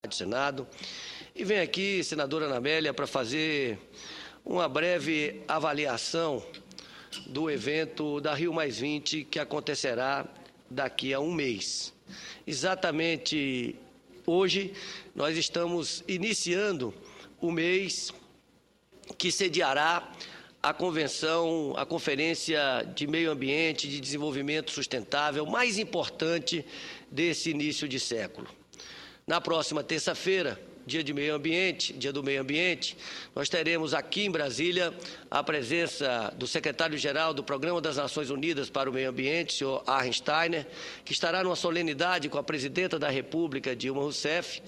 do Senado. E vem aqui, senadora Ana Amélia, para fazer uma breve avaliação do evento da Rio+20, que acontecerá daqui a um mês. Exatamente hoje, nós estamos iniciando o mês que sediará a convenção, a Conferência de Meio Ambiente e de Desenvolvimento Sustentável mais importante desse início de século. Na próxima terça-feira, dia do Meio Ambiente, nós teremos aqui em Brasília a presença do secretário-geral do Programa das Nações Unidas para o Meio Ambiente, senhor Arjen Steiner, que estará numa solenidade com a presidenta da República, Dilma Rousseff,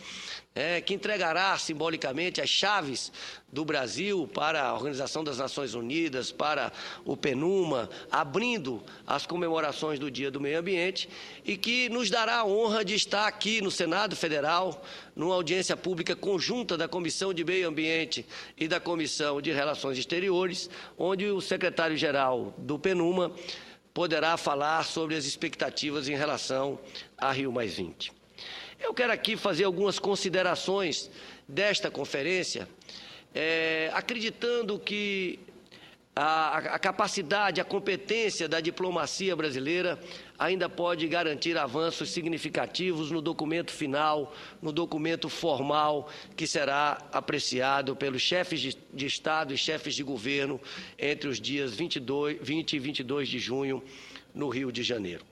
que entregará simbolicamente as chaves do Brasil para a Organização das Nações Unidas, para o PNUMA, abrindo as comemorações do Dia do Meio Ambiente, e que nos dará a honra de estar aqui no Senado Federal, numa audiência pública conjunta da Comissão de Meio Ambiente e da Comissão de Relações Exteriores, onde o secretário-geral do PNUMA poderá falar sobre as expectativas em relação a Rio+20. Eu quero aqui fazer algumas considerações desta conferência, acreditando que a capacidade, a competência da diplomacia brasileira ainda pode garantir avanços significativos no documento final, no documento formal, que será apreciado pelos chefes de Estado e chefes de governo entre os dias 20 e 22 de junho, no Rio de Janeiro.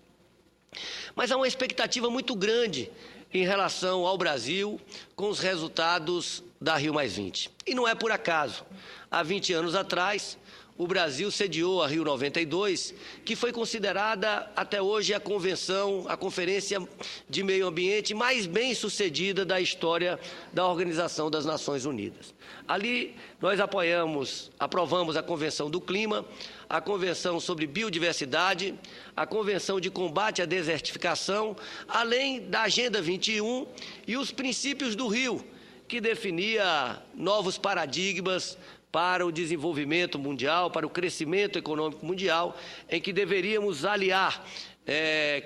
Mas há uma expectativa muito grande em relação ao Brasil com os resultados da Rio+20. E não é por acaso. Há 20 anos atrás, o Brasil sediou a Rio92, que foi considerada até hoje a Conferência de Meio Ambiente mais bem-sucedida da história da Organização das Nações Unidas. Ali nós aprovamos a Convenção do Clima, a Convenção sobre Biodiversidade, a Convenção de Combate à Desertificação, além da Agenda 21 e os princípios do Rio, que definia novos paradigmas para o desenvolvimento mundial, para o crescimento econômico mundial, em que deveríamos aliar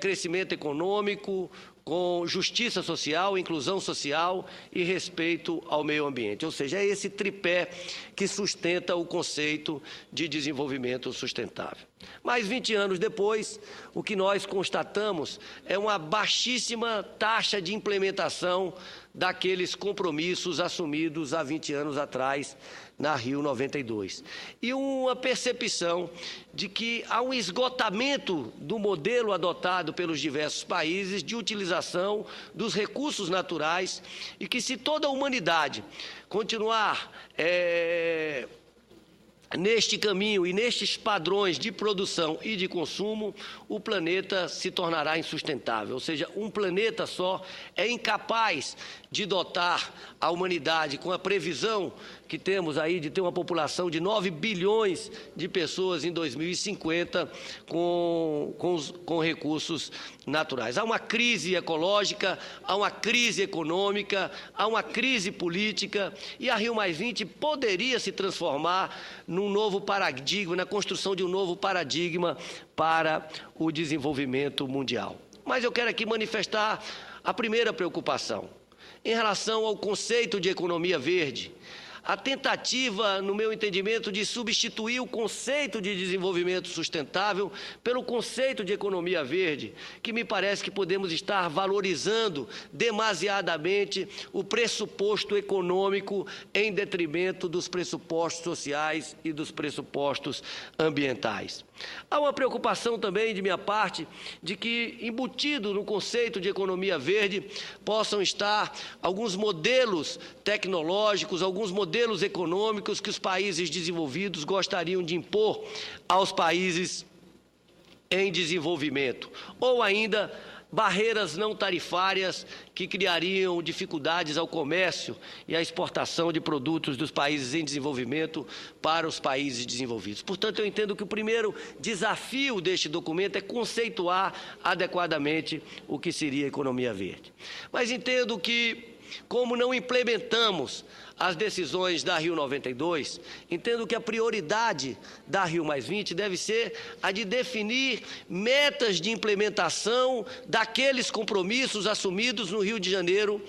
crescimento econômico com justiça social, inclusão social e respeito ao meio ambiente. Ou seja, é esse tripé que sustenta o conceito de desenvolvimento sustentável. Mas 20 anos depois, o que nós constatamos é uma baixíssima taxa de implementação daqueles compromissos assumidos há 20 anos atrás na Rio92. E uma percepção de que há um esgotamento do modelo adotado pelos diversos países de utilização dos recursos naturais e que, se toda a humanidade continuar neste caminho e nestes padrões de produção e de consumo, o planeta se tornará insustentável. Ou seja, um planeta só é incapaz de dotar a humanidade com a previsão que temos aí de ter uma população de 9 bilhões de pessoas em 2050 com recursos naturais. Há uma crise ecológica, há uma crise econômica, há uma crise política, e a Rio+20 poderia se transformar num novo paradigma, na construção de um novo paradigma para o desenvolvimento mundial. Mas eu quero aqui manifestar a primeira preocupação em relação ao conceito de economia verde. A tentativa, no meu entendimento, de substituir o conceito de desenvolvimento sustentável pelo conceito de economia verde, que me parece que podemos estar valorizando demasiadamente o pressuposto econômico em detrimento dos pressupostos sociais e dos pressupostos ambientais. Há uma preocupação também de minha parte de que, embutido no conceito de economia verde, possam estar alguns modelos tecnológicos, alguns modelos econômicos que os países desenvolvidos gostariam de impor aos países em desenvolvimento, ou ainda barreiras não tarifárias que criariam dificuldades ao comércio e à exportação de produtos dos países em desenvolvimento para os países desenvolvidos. Portanto, eu entendo que o primeiro desafio deste documento é conceituar adequadamente o que seria economia verde. Mas entendo que, como não implementamos as decisões da Rio92, entendo que a prioridade da Rio+20 deve ser a de definir metas de implementação daqueles compromissos assumidos no Rio de Janeiro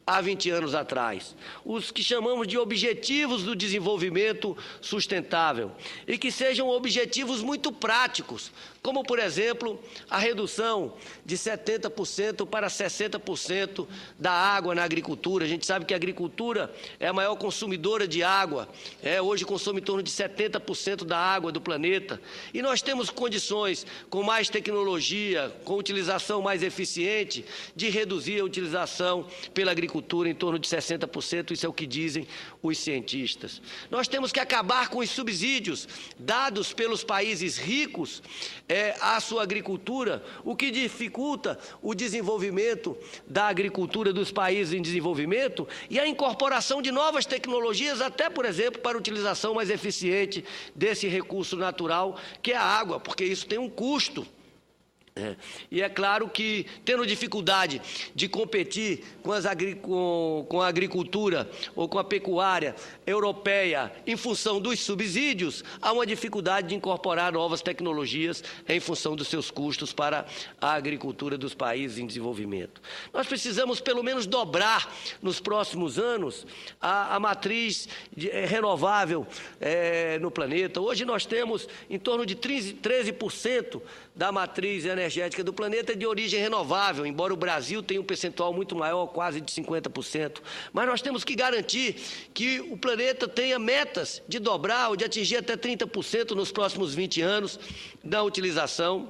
há 20 anos atrás, os que chamamos de Objetivos do Desenvolvimento Sustentável, e que sejam objetivos muito práticos, como, por exemplo, a redução de 70% para 60% da água na agricultura. A gente sabe que a agricultura é a maior consumidora de água, hoje consome em torno de 70% da água do planeta, e nós temos condições, com mais tecnologia, com utilização mais eficiente, de reduzir a utilização pela agricultura em torno de 60%, isso é o que dizem os cientistas. Nós temos que acabar com os subsídios dados pelos países ricos à sua agricultura, o que dificulta o desenvolvimento da agricultura dos países em desenvolvimento e a incorporação de novas tecnologias, até, por exemplo, para a utilização mais eficiente desse recurso natural, que é a água, porque isso tem um custo. E é claro que, tendo dificuldade de competir com a agricultura ou com a pecuária europeia em função dos subsídios, há uma dificuldade de incorporar novas tecnologias em função dos seus custos para a agricultura dos países em desenvolvimento. Nós precisamos, pelo menos, dobrar nos próximos anos a matriz renovável no planeta. Hoje nós temos em torno de 13% da matriz energética do planeta de origem renovável, embora o Brasil tenha um percentual muito maior, quase de 50%. Mas nós temos que garantir que o planeta tenha metas de dobrar ou de atingir até 30% nos próximos 20 anos da utilização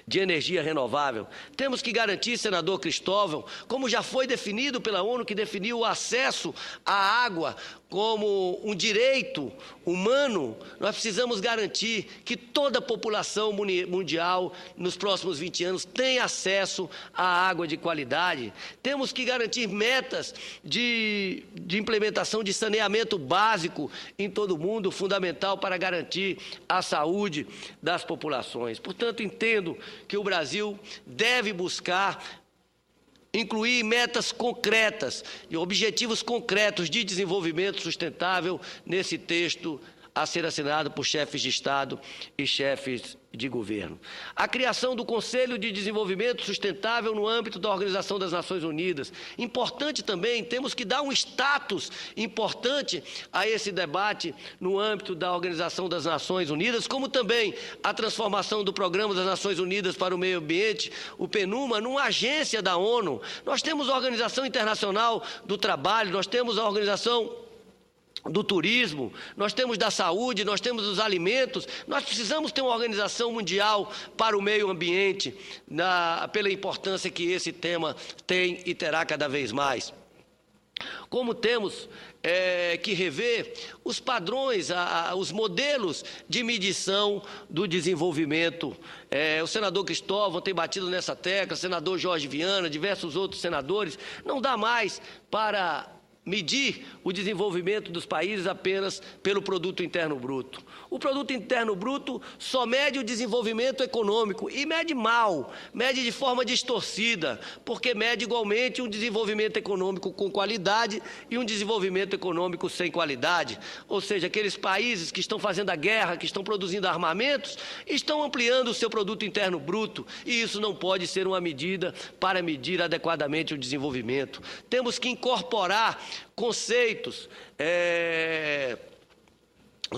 de energia renovável. Temos que garantir, senador Cristóvão, como já foi definido pela ONU, que definiu o acesso à água como um direito humano, nós precisamos garantir que toda a população mundial, nos próximos 20 anos, tenha acesso à água de qualidade. Temos que garantir metas de implementação de saneamento básico em todo o mundo, fundamental para garantir a saúde das populações. Portanto, entendo que o Brasil deve buscar incluir metas concretas e objetivos concretos de desenvolvimento sustentável nesse texto a ser assinado por chefes de Estado e chefes de governo. A criação do Conselho de Desenvolvimento Sustentável no âmbito da Organização das Nações Unidas. Importante também, temos que dar um status importante a esse debate no âmbito da Organização das Nações Unidas, como também a transformação do Programa das Nações Unidas para o Meio Ambiente, o PNUMA, numa agência da ONU. Nós temos a Organização Internacional do Trabalho, nós temos a Organização do turismo, nós temos da saúde, nós temos dos alimentos, nós precisamos ter uma organização mundial para o meio ambiente, pela importância que esse tema tem e terá cada vez mais. Como temos que rever os padrões, os modelos de medição do desenvolvimento. O senador Cristóvão tem batido nessa tecla, o senador Jorge Viana, diversos outros senadores. Não dá mais para medir o desenvolvimento dos países apenas pelo produto interno bruto. O produto interno bruto só mede o desenvolvimento econômico e mede mal, mede de forma distorcida, porque mede igualmente um desenvolvimento econômico com qualidade e um desenvolvimento econômico sem qualidade. Ou seja, aqueles países que estão fazendo a guerra, que estão produzindo armamentos, estão ampliando o seu produto interno bruto, e isso não pode ser uma medida para medir adequadamente o desenvolvimento. Temos que incorporar conceitos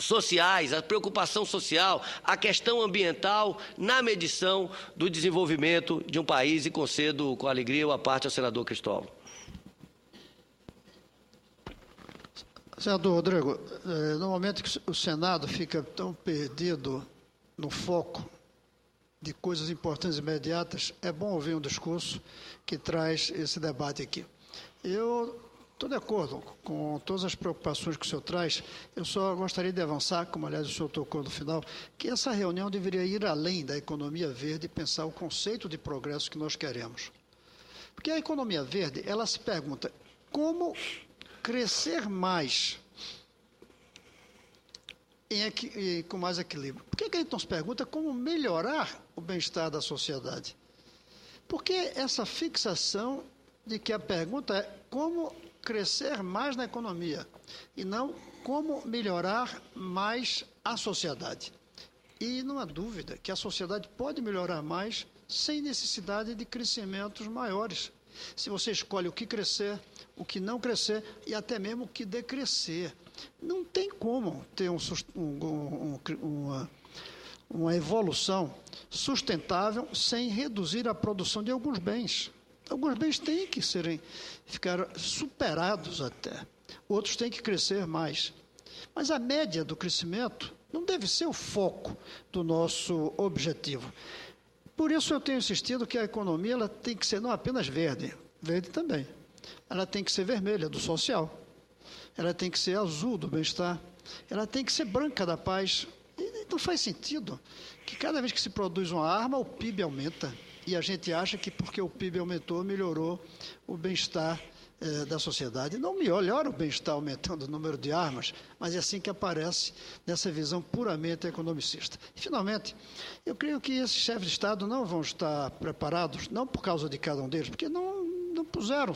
sociais, a preocupação social, a questão ambiental na medição do desenvolvimento de um país, e concedo com alegria a parte ao senador Cristóvão. Senador Rodrigo, no momento que o Senado fica tão perdido no foco de coisas importantes e imediatas, é bom ouvir um discurso que traz esse debate aqui. Eu estou de acordo com todas as preocupações que o senhor traz. Eu só gostaria de avançar, como aliás o senhor tocou no final, que essa reunião deveria ir além da economia verde e pensar o conceito de progresso que nós queremos. Porque a economia verde, ela se pergunta como crescer mais com mais equilíbrio. Por que a gente não se pergunta como melhorar o bem-estar da sociedade? Porque essa fixação de que a pergunta é como crescer mais na economia e não como melhorar mais a sociedade. E não há dúvida que a sociedade pode melhorar mais sem necessidade de crescimentos maiores. Se você escolhe o que crescer, o que não crescer e até mesmo o que decrescer. Não tem como ter uma evolução sustentável sem reduzir a produção de alguns bens. Alguns bens têm que ficar superados até. Outros têm que crescer mais. Mas a média do crescimento não deve ser o foco do nosso objetivo. Por isso eu tenho insistido que a economia ela tem que ser não apenas verde também. Ela tem que ser vermelha, do social. Ela tem que ser azul, do bem-estar. Ela tem que ser branca, da paz. E não faz sentido que cada vez que se produz uma arma, o PIB aumenta. E a gente acha que porque o PIB aumentou, melhorou o bem-estar da sociedade. Não melhora o bem-estar aumentando o número de armas, mas é assim que aparece nessa visão puramente economicista. E, finalmente, eu creio que esses chefes de Estado não vão estar preparados, não por causa de cada um deles, porque não puseram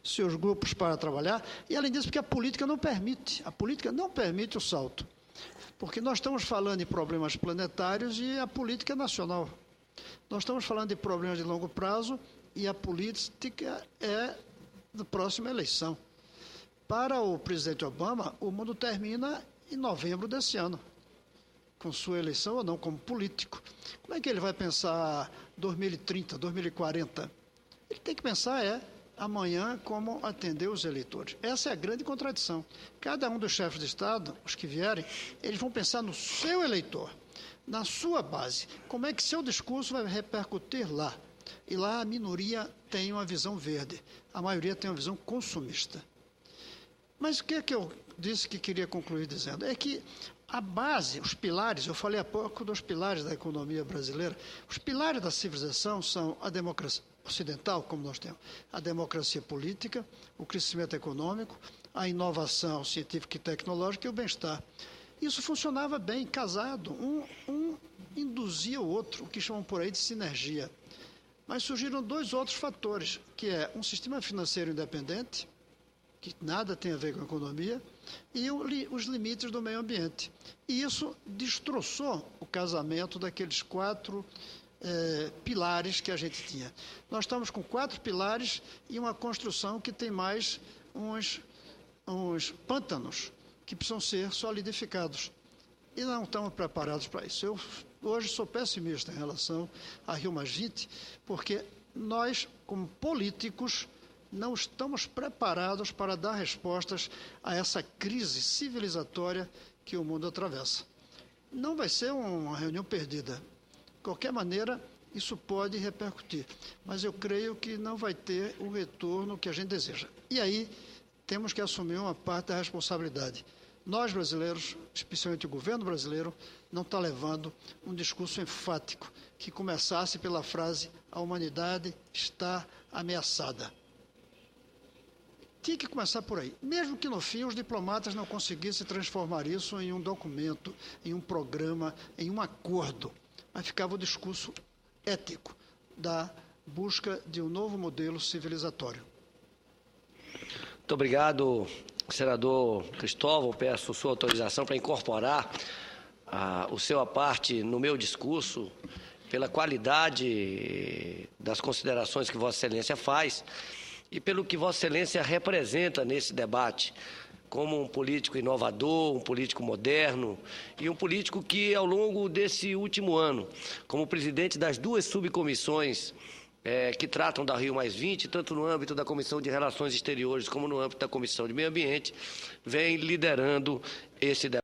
seus grupos para trabalhar, e, além disso, porque a política não permite o salto. Porque nós estamos falando de problemas planetários e a política é nacional. Nós estamos falando de problemas de longo prazo e a política é da próxima eleição. Para o presidente Obama, o mundo termina em novembro desse ano, com sua eleição ou não, como político. Como é que ele vai pensar 2030, 2040? Ele tem que pensar amanhã como atender os eleitores. Essa é a grande contradição. Cada um dos chefes de Estado, os que vierem, eles vão pensar no seu eleitor, na sua base. Como é que seu discurso vai repercutir lá? E lá a minoria tem uma visão verde, a maioria tem uma visão consumista. Mas o que é que eu disse que queria concluir dizendo? É que a base, os pilares, eu falei há pouco dos pilares da economia brasileira, os pilares da civilização são a democracia ocidental, como nós temos, a democracia política, o crescimento econômico, a inovação científica e tecnológica e o bem-estar. Isso funcionava bem, casado, um induzia o outro, o que chamam por aí de sinergia. Mas surgiram dois outros fatores, que é um sistema financeiro independente, que nada tem a ver com a economia, e os limites do meio ambiente. E isso destroçou o casamento daqueles quatro pilares que a gente tinha. Nós estamos com 4 pilares e uma construção que tem mais uns pântanos que precisam ser solidificados. E não estamos preparados para isso. Eu hoje sou pessimista em relação a Rio+20, porque nós, como políticos, não estamos preparados para dar respostas a essa crise civilizatória que o mundo atravessa. Não vai ser uma reunião perdida. De qualquer maneira, isso pode repercutir, mas eu creio que não vai ter o retorno que a gente deseja. E aí, temos que assumir uma parte da responsabilidade. Nós, brasileiros, especialmente o governo brasileiro, não está levando um discurso enfático que começasse pela frase "a humanidade está ameaçada". Tinha que começar por aí. Mesmo que, no fim, os diplomatas não conseguissem transformar isso em um documento, em um programa, em um acordo. Mas ficava o discurso ético da busca de um novo modelo civilizatório. Muito obrigado, senador Cristóvão. Peço sua autorização para incorporar o seu à parte no meu discurso, pela qualidade das considerações que Vossa Excelência faz e pelo que Vossa Excelência representa nesse debate, como um político inovador, um político moderno e um político que, ao longo desse último ano, como presidente das 2 subcomissões que tratam da Rio+20, tanto no âmbito da Comissão de Relações Exteriores como no âmbito da Comissão de Meio Ambiente, vem liderando esse debate.